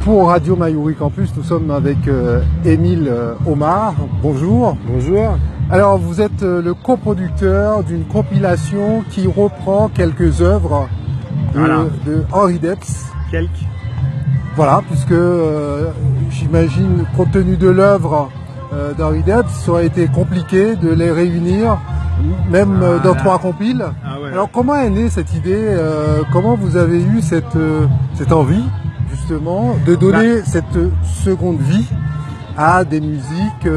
Pour Radio Mayuri Campus, nous sommes avec Émile Omar. Bonjour. Bonjour. Alors, vous êtes le coproducteur d'une compilation qui reprend quelques œuvres de Henri Debs. Quelques. Voilà, puisque j'imagine, compte tenu de l'œuvre d'Henri Debs, ça aurait été compliqué de les réunir, même dans 3 compiles. Ah ouais. Alors, comment est née cette idée comment vous avez eu cette envie justement de donner cette seconde vie à des musiques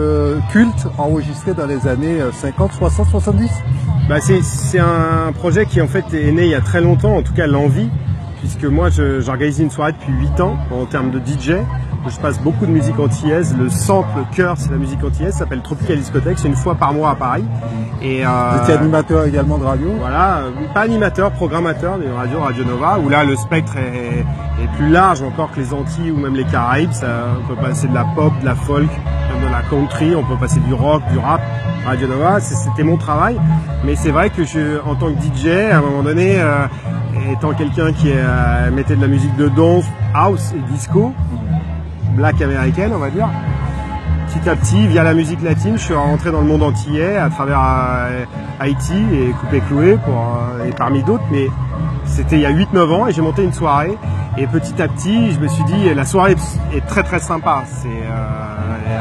cultes enregistrées dans les années 50, 60, 70? C'est un projet qui en fait est né il y a très longtemps, en tout cas l'envie, puisque moi j'organise une soirée depuis 8 ans en termes de DJ. Je passe beaucoup de musique antillaise, le sample, le cœur, c'est la musique antillaise, ça s'appelle Tropical Discothèque, c'est une fois par mois à Paris. Et vous étiez animateur également de radio? Voilà, pas animateur, programmateur de radio, Radio Nova, où là le spectre est plus large encore que les Antilles ou même les Caraïbes. On peut passer de la pop, de la folk, même de la country, on peut passer du rock, du rap. Radio Nova, c'était mon travail, mais c'est vrai que en tant que DJ, à un moment donné, étant quelqu'un qui mettait de la musique de danse, house et disco, black américaine on va dire, petit à petit, via la musique latine, je suis rentré dans le monde antillais à travers Haïti et Coupé Cloué et parmi d'autres, mais c'était il y a 8-9 ans et j'ai monté une soirée et petit à petit je me suis dit la soirée est très très sympa, c'est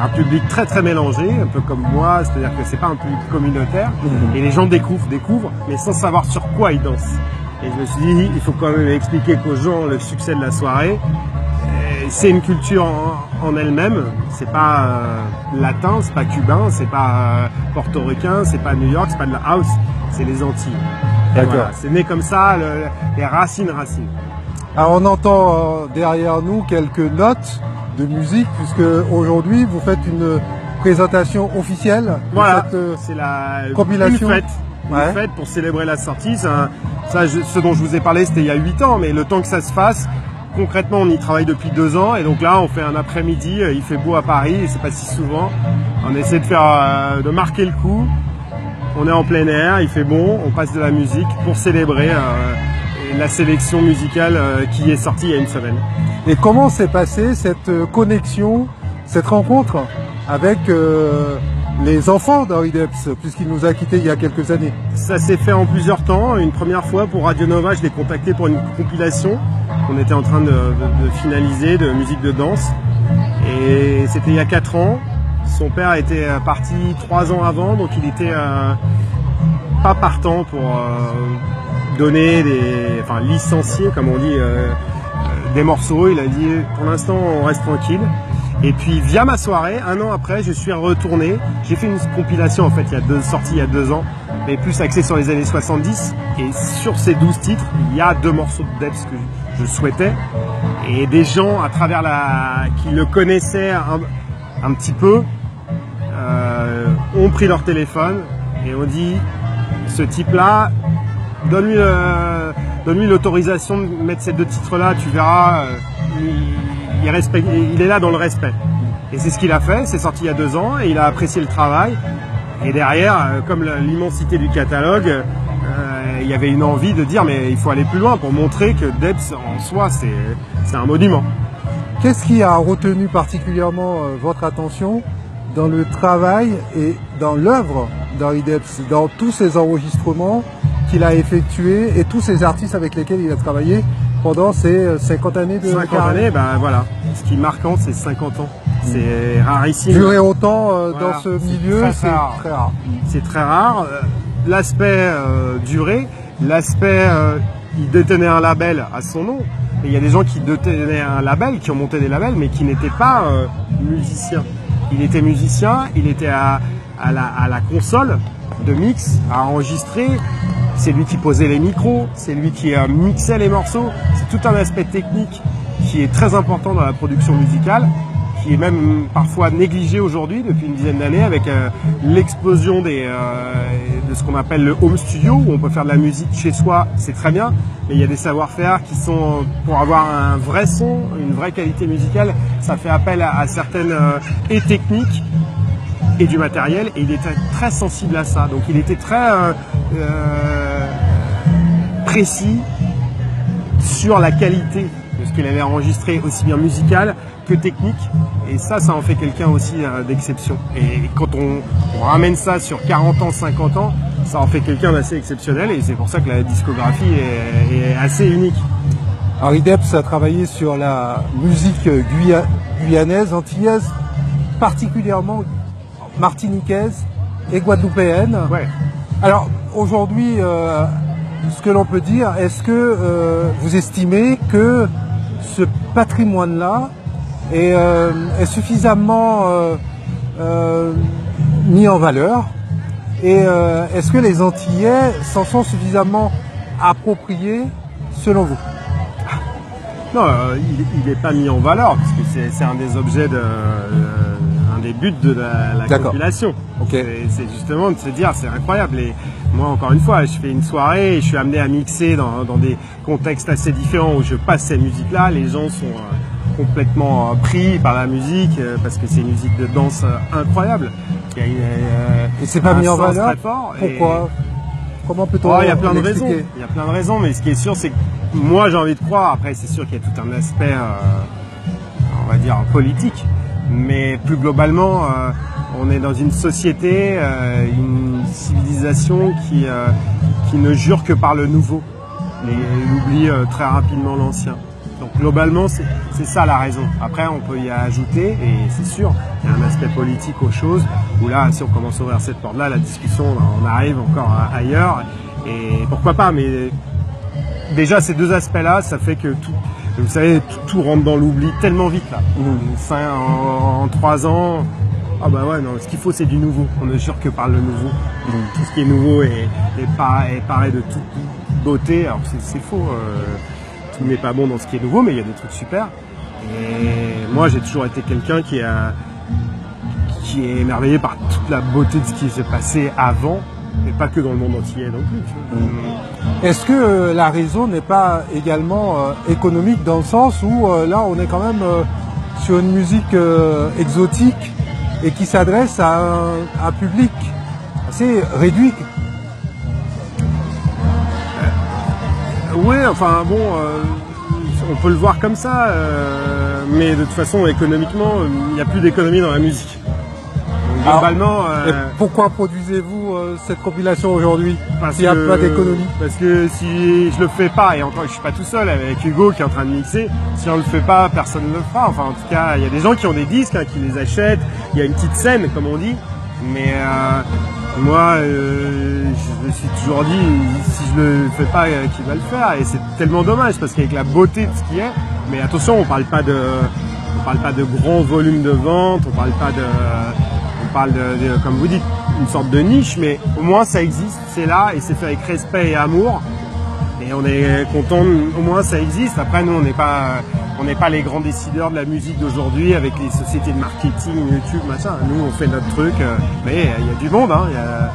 un public très très mélangé, un peu comme moi, c'est-à-dire que c'est pas un public communautaire et les gens découvrent mais sans savoir sur quoi ils dansent. Et je me suis dit il faut quand même expliquer qu'aux gens le succès de la soirée. C'est une culture en elle-même, c'est pas latin, c'est pas cubain, c'est pas portoricain, c'est pas New York, c'est pas de la house, c'est les Antilles. D'accord. Voilà, c'est né comme ça, les racines. Alors on entend derrière nous quelques notes de musique, puisque aujourd'hui vous faites une présentation officielle. Voilà, c'est la compilation. Une fête pour célébrer la sortie. Ce dont je vous ai parlé, c'était il y a 8 ans, mais le temps que ça se fasse, concrètement, on y travaille depuis 2 ans et donc là, on fait un après-midi. Il fait beau à Paris et c'est pas si souvent. On essaie de marquer le coup. On est en plein air, il fait bon, on passe de la musique pour célébrer la sélection musicale qui est sortie il y a une semaine. Et comment s'est passée cette connexion, cette rencontre avec les enfants d'Henri Debs, puisqu'il nous a quittés il y a quelques années? Ça s'est fait en plusieurs temps. Une première fois pour Radio Nova, je l'ai contacté pour une compilation qu'on était en train de finaliser, de musique de danse. Et c'était il y a 4 ans. Son père était parti 3 ans avant, donc il était pas partant pour licencier, comme on dit, des morceaux. Il a dit pour l'instant on reste tranquille. Et puis via ma soirée, 1 an après, je suis retourné. J'ai fait une compilation en fait sortie il y a 2 ans, mais plus axée sur les années 70. Et sur ces 12 titres, il y a 2 morceaux de Debs que je souhaitais. Et des gens à travers qui le connaissaient un petit peu ont pris leur téléphone et ont dit ce type-là, donne-lui l'autorisation de mettre ces 2 titres-là, tu verras. Il est là dans le respect. Et c'est ce qu'il a fait, c'est sorti il y a 2 ans et il a apprécié le travail. Et derrière, comme l'immensité du catalogue, il y avait une envie de dire mais il faut aller plus loin pour montrer que Debs en soi c'est un monument. Qu'est-ce qui a retenu particulièrement votre attention dans le travail et dans l'œuvre d'Henri Debs, dans tous ces enregistrements qu'il a effectués et tous ces artistes avec lesquels il a travaillé pendant ces 50 années de carrière? 50 années, voilà. Ce qui est marquant, c'est 50 ans. C'est rarissime. Durer autant dans ce milieu, c'est très rare. C'est très rare. L'aspect durée, l'aspect il détenait un label à son nom. Et il y a des gens qui détenaient un label, qui ont monté des labels, mais qui n'étaient pas musiciens. Il était musicien, il était à la console de mix, à enregistrer. C'est lui qui posait les micros, c'est lui qui mixait les morceaux. C'est tout un aspect technique qui est très important dans la production musicale, qui est même parfois négligé aujourd'hui depuis une dizaine d'années avec l'explosion de ce qu'on appelle le home studio, où on peut faire de la musique chez soi, c'est très bien, mais il y a des savoir-faire qui sont, pour avoir un vrai son, une vraie qualité musicale, ça fait appel à certaines techniques et du matériel, et il était très sensible à ça. Donc il était très précis sur la qualité de ce qu'il avait enregistré, aussi bien musical que technique, et ça en fait quelqu'un aussi d'exception. Et quand on ramène ça sur 40 ans, 50 ans, ça en fait quelqu'un d'assez exceptionnel, et c'est pour ça que la discographie est assez unique. Harry Depps a travaillé sur la musique guyanaise, antillaise, particulièrement martiniquaise et guadeloupéenne. Ouais. Alors aujourd'hui, ce que l'on peut dire, est-ce que vous estimez que ce patrimoine-là est suffisamment mis en valeur, et est-ce que les Antillais s'en sont suffisamment appropriés selon vous? Non, il n'est pas mis en valeur, parce que c'est un des objets un des buts de la compilation. Okay. C'est justement de se dire, c'est incroyable. Et moi, encore une fois, je fais une soirée et je suis amené à mixer dans des contextes assez différents où je passe ces musiques-là. Les gens sont complètement pris par la musique, parce que c'est une musique de danse incroyable. Et c'est pas mis en valeur. Pourquoi? Comment peut-on il y a plein de raisons. Il y a plein de raisons, mais ce qui est sûr, c'est que moi, j'ai envie de croire. Après, c'est sûr qu'il y a tout un aspect, on va dire, politique. Mais plus globalement, on est dans une société, une civilisation qui ne jure que par le nouveau et oublie très rapidement l'ancien. Donc globalement, c'est ça la raison. Après, on peut y ajouter, et c'est sûr, il y a un aspect politique aux choses, où là, si on commence à ouvrir cette porte-là, la discussion, on arrive encore ailleurs, et pourquoi pas, mais déjà ces deux aspects-là, ça fait que tout, vous savez, tout rentre dans l'oubli tellement vite là. En 3 ans, ah bah ouais, non, ce qu'il faut, c'est du nouveau. On ne jure que par le nouveau. Tout ce qui est nouveau est paré de toute beauté. Alors c'est faux. Tout n'est pas bon dans ce qui est nouveau, mais il y a des trucs super. Et moi, j'ai toujours été quelqu'un qui est émerveillé par toute la beauté de ce qui s'est passé avant, et pas que dans le monde entier non plus. Est-ce que la raison n'est pas également économique, dans le sens où là, on est quand même sur une musique exotique et qui s'adresse à un public assez réduit? Oui, enfin bon, on peut le voir comme ça, mais de toute façon, économiquement, il n'y a plus d'économie dans la musique. Donc, globalement... et pourquoi produisez-vous cette compilation aujourd'hui s'il n'y a pas d'économie? Parce que si je le fais pas, et encore je suis pas tout seul avec Hugo qui est en train de mixer, si on le fait pas, personne ne le fera. Enfin, en tout cas, il y a des gens qui ont des disques, qui les achètent, il y a une petite scène, comme on dit, mais... moi, je me suis toujours dit, si je le fais pas, qui va le faire? Et c'est tellement dommage, parce qu'avec la beauté de ce qui est, mais attention, on parle pas de grands volumes de vente, on parle de, comme vous dites, une sorte de niche, mais au moins ça existe, c'est là, et c'est fait avec respect et amour. Et on est content, au moins ça existe. Après, nous, on n'est pas les grands décideurs de la musique d'aujourd'hui avec les sociétés de marketing, YouTube, machin. Nous, on fait notre truc, mais il y a du monde, hein. Il y a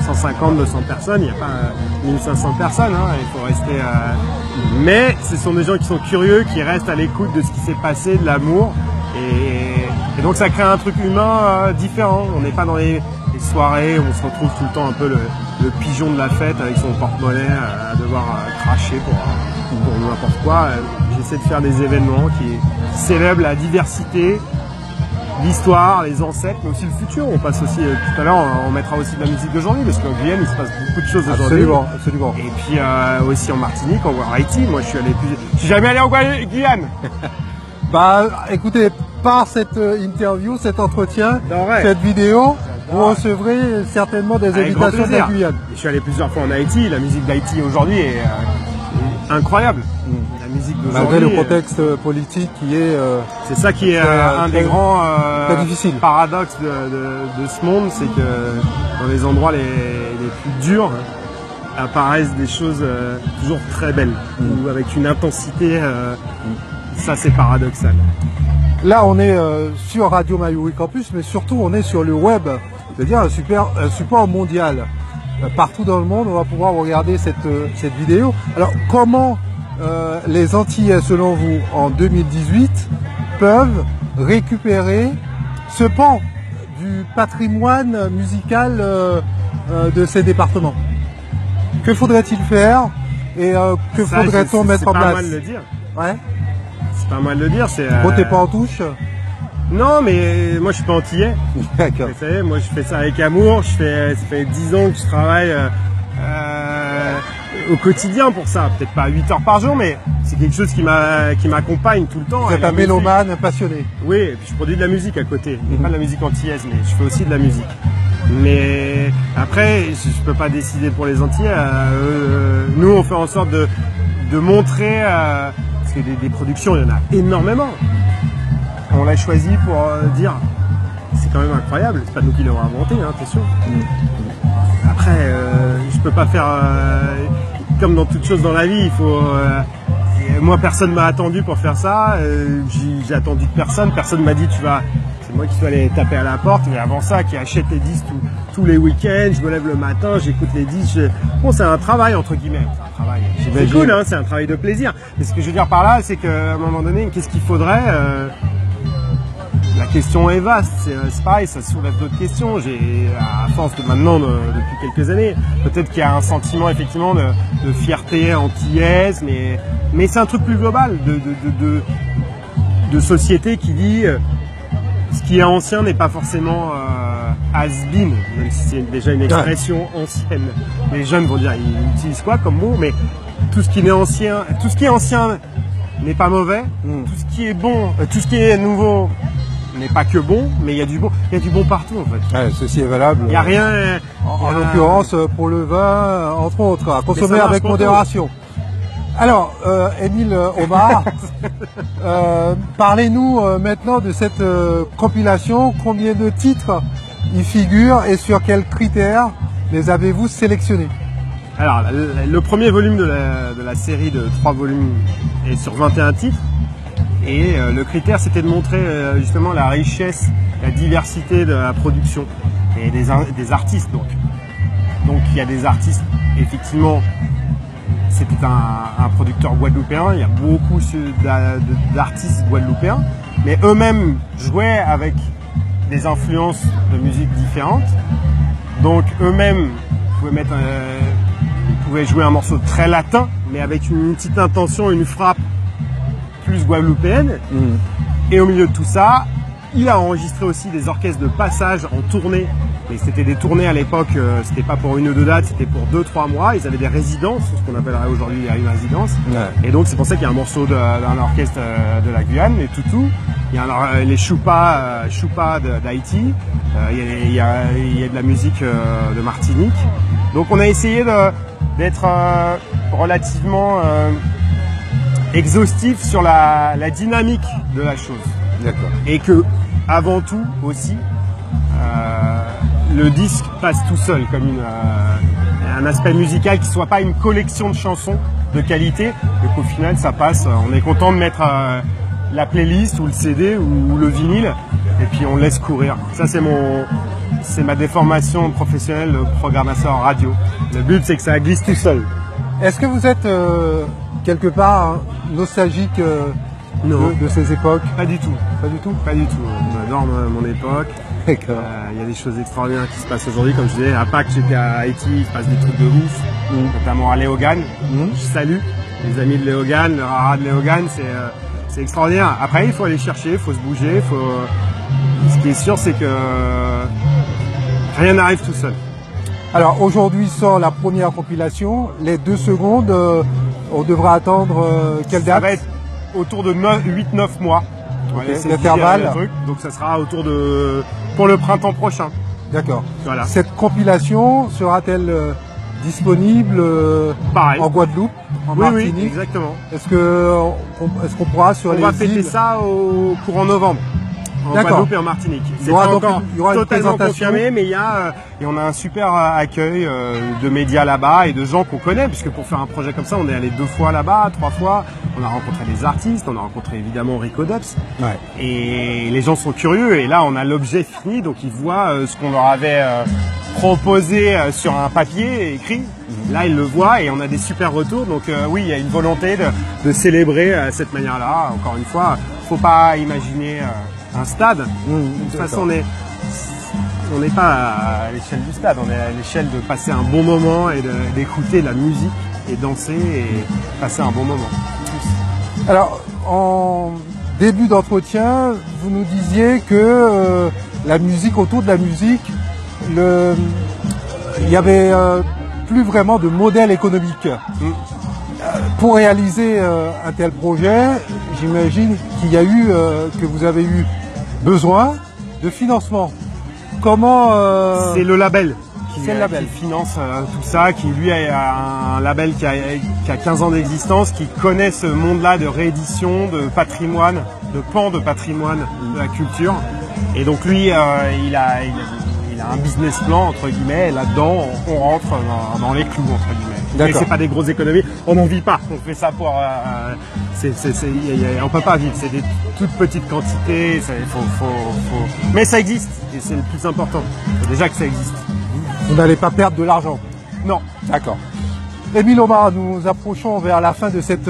150, 200 personnes, il n'y a pas 1500 personnes, hein. Il faut rester... Mais ce sont des gens qui sont curieux, qui restent à l'écoute de ce qui s'est passé, de l'amour. Et donc ça crée un truc humain différent. On n'est pas dans les soirées où on se retrouve tout le temps un peu le pigeon de la fête avec son porte-monnaie à devoir cracher pour n'importe quoi. J'essaie de faire des événements qui célèbrent la diversité, l'histoire, les ancêtres, mais aussi le futur. On passe aussi, tout à l'heure, on mettra aussi de la musique d'aujourd'hui, parce qu'en Guyane, il se passe beaucoup de choses aujourd'hui. Absolument. Et puis aussi en Martinique, on voit Haïti. Moi, je suis jamais allé en Guyane. Bah, écoutez, par cette interview, cet entretien, cette vidéo, vous recevrez certainement des invitations de la Guyane. Je suis allé plusieurs fois en Haïti. La musique d'Haïti aujourd'hui est incroyable. La musique d'aujourd'hui. Malgré le contexte politique qui est... c'est ça qui est un des grands paradoxes de ce monde, c'est que dans les endroits les plus durs apparaissent des choses toujours très belles, ou avec une intensité, ça c'est paradoxal. Là, on est sur Radio Mayuri Campus, mais surtout on est sur le web, c'est-à-dire un support mondial. Partout dans le monde, on va pouvoir regarder cette vidéo. Alors, comment les Antillais, selon vous, en 2018, peuvent récupérer ce pan du patrimoine musical de ces départements. Que faudrait-il faire et que faudrait-on mettre en place? C'est pas mal de le dire. Ouais. C'est pas mal de le dire. T'es pas en touche? Non, mais moi je suis pas antillais. D'accord. Vous savez, moi je fais ça avec amour. Ça fait 10 ans que je travaille au quotidien pour ça. Peut-être pas 8 heures par jour, mais c'est quelque chose qui m'accompagne tout le temps. Vous êtes un mélomane passionné. Oui, et puis je produis de la musique à côté. Pas de la musique antillaise, mais je fais aussi de la musique. Mais après, je peux pas décider pour les Antillais. Nous, on fait en sorte de montrer, parce que des productions, il y en a énormément. On l'a choisi pour dire, c'est quand même incroyable. C'est pas nous qui l'avons inventé, hein, t'es sûr. Après, je peux pas faire comme dans toute chose dans la vie. Il faut. Moi, personne m'a attendu pour faire ça. J'ai attendu de personne. Personne m'a dit c'est moi qui suis allé taper à la porte. Mais avant ça, qui achète les disques tous les week-ends. Je me lève le matin, j'écoute les disques. Bon, c'est un travail entre guillemets. C'est un travail. C'est cool, hein, c'est un travail de plaisir. Mais ce que je veux dire par là, c'est qu'à un moment donné, qu'est-ce qu'il faudrait La question est vaste, c'est pareil, ça soulève d'autres questions. À force de maintenant, depuis quelques années, peut-être qu'il y a un sentiment effectivement de fierté antillaise, mais c'est un truc plus global, de société qui dit ce qui est ancien n'est pas forcément has-been, même si c'est déjà une expression ancienne. Les jeunes vont dire, ils utilisent quoi comme mot, mais tout ce qui est ancien n'est pas mauvais, tout ce qui est bon, tout ce qui est nouveau n'est pas que bon, mais il y a du bon partout en fait. Ouais, ceci est valable. Il n'y a rien. En l'occurrence pour le vin, entre autres, à consommer avec modération. Alors, Émile Omar, parlez-nous maintenant de cette compilation. Combien de titres y figurent et sur quels critères les avez-vous sélectionnés? Alors, le premier volume de la série de 3 volumes est sur 21 titres. Et le critère, c'était de montrer justement la richesse, la diversité de la production et des artistes. Donc il y a des artistes, effectivement, c'était un producteur guadeloupéen, il y a beaucoup d'artistes guadeloupéens, mais eux-mêmes jouaient avec des influences de musique différentes. Donc eux-mêmes pouvaient jouer un morceau très latin, mais avec une petite intention, une frappe plus guadeloupéenne. Et au milieu de tout ça, il a enregistré aussi des orchestres de passage en tournée. Et c'était des tournées à l'époque, c'était pas pour 1 ou 2 dates, c'était pour 2-3 mois. Ils avaient des résidences, ce qu'on appellerait aujourd'hui une résidence. Ouais. Et donc c'est pour ça qu'il y a un morceau d'un orchestre de la Guyane, les Toutous. Il y a les Choupas d'Haïti. Il y a de la musique de Martinique. Donc on a essayé d'être relativement exhaustif sur la dynamique de la chose. D'accord. Et que, avant tout aussi, le disque passe tout seul, comme un aspect musical qui ne soit pas une collection de chansons de qualité, et qu'au final ça passe. On est content de mettre la playlist ou le CD ou le vinyle, et puis on laisse courir. Ça c'est ma déformation professionnelle de programmateur radio. Le but c'est que ça glisse tout seul. Est-ce que vous êtes quelque part nostalgique de ces époques? Pas du tout. Pas du tout? Pas du tout. J'adore mon époque. D'accord. Il y a des choses extraordinaires qui se passent aujourd'hui. Comme je disais, à Pâques, j'étais à Haïti, il se passe des trucs de ouf, notamment à Léogane. Je salue les amis de Léogane, le rara de Léogane, c'est extraordinaire. Après, il faut aller chercher, il faut se bouger, Ce qui est sûr, c'est que rien n'arrive tout seul. Alors aujourd'hui sort la première compilation, les 2 secondes, on devra attendre quelle date? Ça va être autour de 8-9 mois. Okay, l'intervalle. Donc ça sera pour le printemps prochain. D'accord. Voilà. Cette compilation sera-t-elle disponible en Guadeloupe, en Martinique? Oui, exactement. Est-ce qu'on pourra sur les îles? On va fêter ça au courant novembre. En Guadeloupe et en Martinique. C'est pas encore totalement confirmé, mais et on a un super accueil de médias là-bas et de gens qu'on connaît, puisque pour faire un projet comme ça, on est allé 2 fois là-bas, 3 fois. On a rencontré des artistes, on a rencontré évidemment Rico Dubs. Ouais. Et les gens sont curieux, et là on a l'objet fini, donc ils voient ce qu'on leur avait proposé sur un papier écrit. Là ils le voient et on a des super retours, donc oui, il y a une volonté de célébrer cette manière-là. Encore une fois, faut pas imaginer un stade. De toute façon, on n'est pas à l'échelle du stade, on est à l'échelle de passer un bon moment et d'écouter la musique et danser et passer un bon moment. Alors, en début d'entretien, vous nous disiez que la musique, autour de la musique, il y avait plus vraiment de modèle économique. Pour réaliser un tel projet, j'imagine que vous avez eu besoin de financement. Comment C'est le label qui label. finance tout ça, qui lui a un label qui a 15 ans d'existence, qui connaît ce monde-là de réédition, de patrimoine, de pan de patrimoine de la culture. Et donc lui, il a un business plan, entre guillemets, et là-dedans, on rentre dans les clous, entre guillemets. Mais c'est pas des grosses économies, on n'en vit pas. On fait ça pour... on peut pas vivre, c'est des toutes petites quantités, mais ça existe, et c'est le plus important. C'est déjà que ça existe. Vous n'allez pas perdre de l'argent? Non. D'accord. Émile Omar, nous approchons vers la fin de cette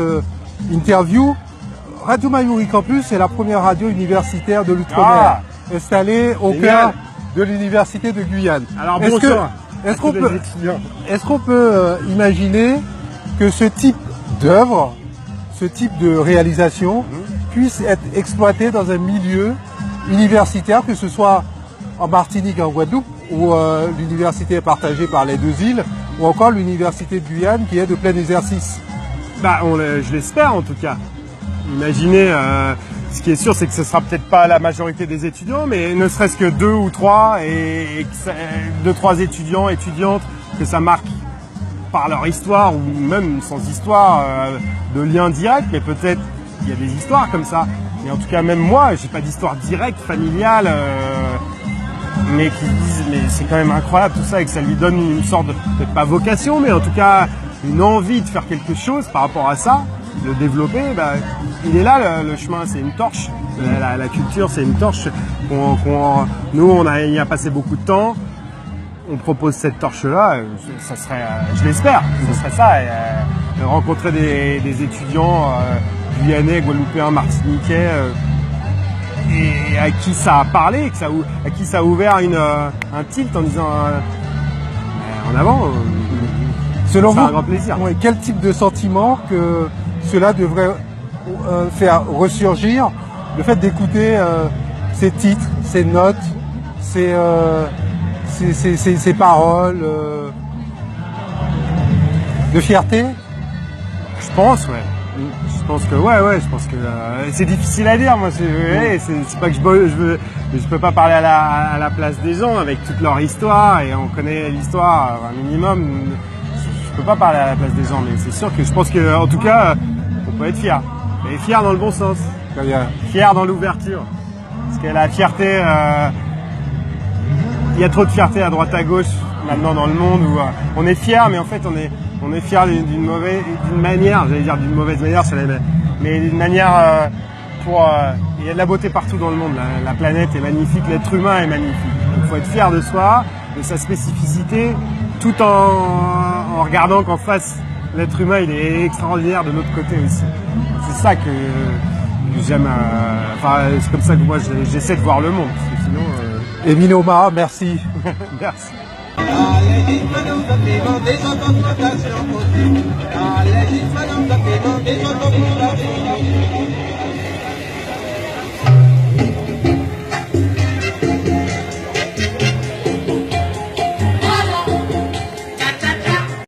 interview. Radio Mayuri Campus est la première radio universitaire de l'Outre-mer, installée au cœur de l'Université de Guyane. Alors bonsoir. Est-ce qu'on peut imaginer que ce type d'œuvre, ce type de réalisation puisse être exploité dans un milieu universitaire, que ce soit en Martinique, en Guadeloupe, où l'université est partagée par les deux îles, ou encore l'université de Guyane qui est de plein exercice? Je l'espère en tout cas. Imaginez, ce qui est sûr, c'est que ce ne sera peut-être pas la majorité des étudiants, mais ne serait-ce que 2 ou 3, et 2-3 étudiants, étudiantes, que ça marque par leur histoire, ou même sans histoire, de lien direct, mais peut-être il y a des histoires comme ça. Et en tout cas, même moi, j'ai pas d'histoire directe, familiale, mais qui disent, mais c'est quand même incroyable tout ça, et que ça lui donne une sorte de, peut-être pas vocation, mais en tout cas, une envie de faire quelque chose par rapport à ça, de développer. Il est là le chemin, c'est une torche. La culture, c'est une torche. Nous, on y a passé beaucoup de temps. On propose cette torche-là, ça serait, je l'espère, ce serait ça, de rencontrer des étudiants guyanais, guadeloupéens, martiniquais, et à qui ça a parlé, à qui ça a ouvert un tilt en disant en avant. Selon vous, un grand plaisir. Quel type de sentiment que cela devrait faire ressurgir, le fait d'écouter ces titres, ces notes, ces paroles de fierté? Je pense, ouais. Je pense que c'est difficile à dire. Moi, c'est pas que je peux pas parler à la place des gens avec toute leur histoire, et on connaît l'histoire un minimum. Je peux pas parler à la place des gens, mais c'est sûr que je pense que, en tout cas, on peut être fier. Et fier dans le bon sens. Fier dans l'ouverture. Parce que la fierté, il y a trop de fierté à droite à gauche maintenant dans le monde où on est fier, mais en fait on est fier d'une manière, j'allais dire d'une mauvaise manière, mais d'une manière il y a de la beauté partout dans le monde. La planète est magnifique, l'être humain est magnifique. Il faut être fier de soi, de sa spécificité, tout en regardant qu'en face, l'être humain il est extraordinaire de notre côté aussi. C'est ça que j'aime. C'est comme ça que moi j'essaie de voir le monde. Parce que sinon, Émile Omar, merci. Merci. Allez,